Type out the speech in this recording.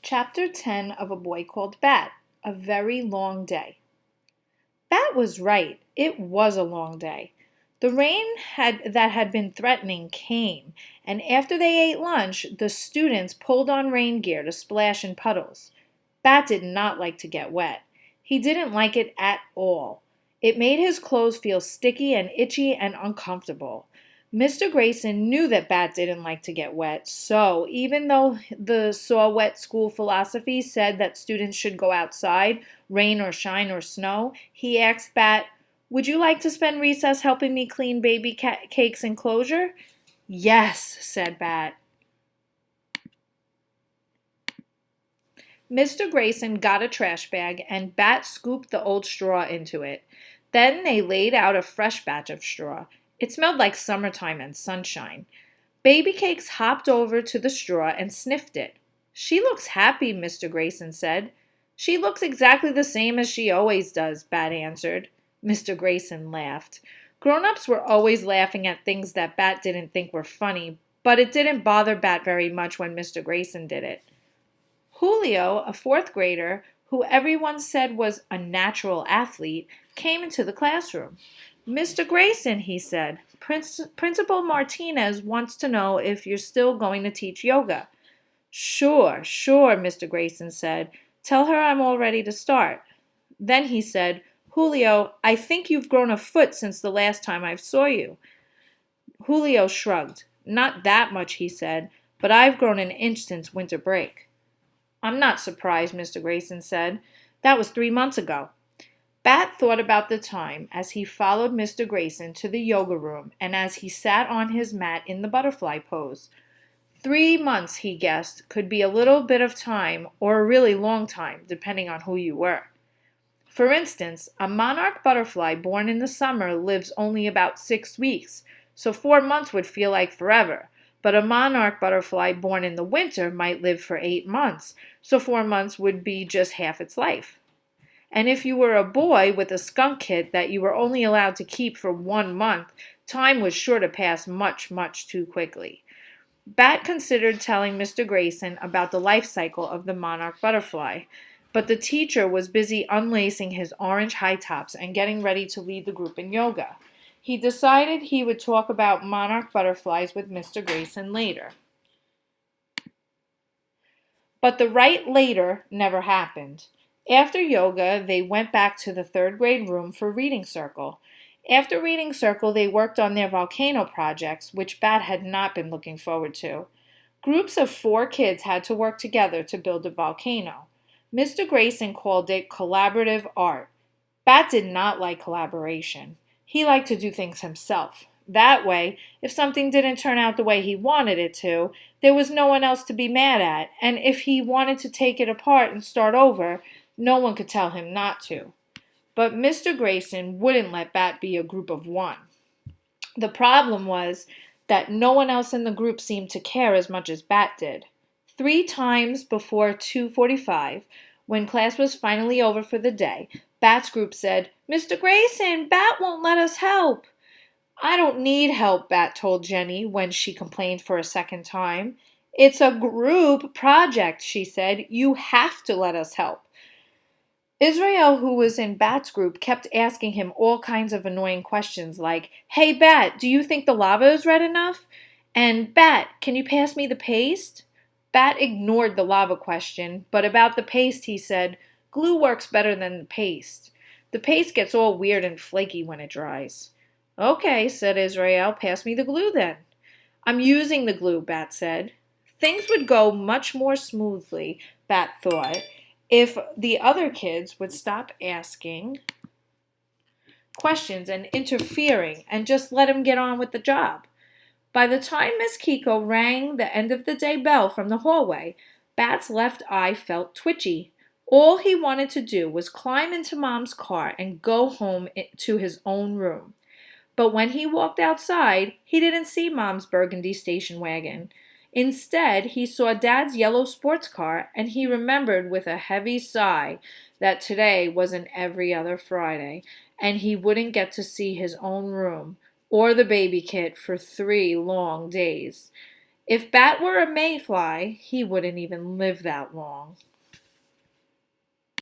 Chapter 10 of A Boy Called Bat, A Very Long Day. Bat was right. It was a long day. The rain that had been threatening came, and after they ate lunch, the students pulled on rain gear to splash in puddles. Bat did not like to get wet. He didn't like it at all. It made his clothes feel sticky and itchy and uncomfortable. Mr. Grayson knew that Bat didn't like to get wet, so even though the saw wet school philosophy said that students should go outside, rain or shine or snow, he asked Bat, "Would you like to spend recess helping me clean baby Cake's enclosure?" "Yes," said Bat. Mr. Grayson got a trash bag and Bat scooped the old straw into it. Then they laid out a fresh batch of straw. It smelled like summertime and sunshine. Baby Cakes hopped over to the straw and sniffed it. "She looks happy," Mr. Grayson said. "She looks exactly the same as she always does," Bat answered. Mr. Grayson laughed. Grown-ups were always laughing at things that Bat didn't think were funny, but it didn't bother Bat very much when Mr. Grayson did it. Julio, a fourth grader, who everyone said was a natural athlete, came into the classroom. "Mr. Grayson," he said, "Principal Martinez wants to know if you're still going to teach yoga." Sure, Mr. Grayson said. "Tell her I'm all ready to start." Then he said, "Julio, I think you've grown a foot since the last time I saw you." Julio shrugged. "Not that much," he said, "but I've grown an inch since winter break." "I'm not surprised," Mr. Grayson said. "That was 3 months ago." Bat thought about the time as he followed Mr. Grayson to the yoga room and as he sat on his mat in the butterfly pose. 3 months, he guessed, could be a little bit of time or a really long time, depending on who you were. For instance, a monarch butterfly born in the summer lives only about 6 weeks, so 4 months would feel like forever. But a monarch butterfly born in the winter might live for 8 months, so 4 months would be just half its life. And if you were a boy with a skunk kit that you were only allowed to keep for 1 month, time was sure to pass much, much too quickly. Bat considered telling Mr. Grayson about the life cycle of the monarch butterfly, but the teacher was busy unlacing his orange high tops and getting ready to lead the group in yoga. He decided he would talk about monarch butterflies with Mr. Grayson later. But the right later never happened. After yoga, they went back to the third grade room for reading circle. After reading circle, they worked on their volcano projects, which Bat had not been looking forward to. Groups of 4 kids had to work together to build a volcano. Mr. Grayson called it collaborative art. Bat did not like collaboration. He liked to do things himself. That way, if something didn't turn out the way he wanted it to, there was no one else to be mad at, and if he wanted to take it apart and start over, no one could tell him not to. But Mr. Grayson wouldn't let Bat be a group of 1. The problem was that no one else in the group seemed to care as much as Bat did. 3 times before 2:45, when class was finally over for the day, Bat's group said, "Mr. Grayson, Bat won't let us help." "I don't need help," Bat told Jenny when she complained for a second time. "It's a group project," she said. "You have to let us help." Israel, who was in Bat's group, kept asking him all kinds of annoying questions like, "Hey, Bat, do you think the lava is red enough?" And, "Bat, can you pass me the paste?" Bat ignored the lava question, but about the paste he said, "Glue works better than the paste. The paste gets all weird and flaky when it dries." "Okay," said Israel, "pass me the glue then." "I'm using the glue," Bat said. Things would go much more smoothly, Bat thought, if the other kids would stop asking questions and interfering and just let him get on with the job. By the time Miss Kiko rang the end of the day bell from the hallway, Bat's left eye felt twitchy. All he wanted to do was climb into Mom's car and go home to his own room. But when he walked outside, he didn't see Mom's burgundy station wagon. Instead, he saw Dad's yellow sports car, and he remembered with a heavy sigh that today was an every other Friday, and he wouldn't get to see his own room or the baby kit for 3 long days. If Bat were a mayfly, he wouldn't even live that long.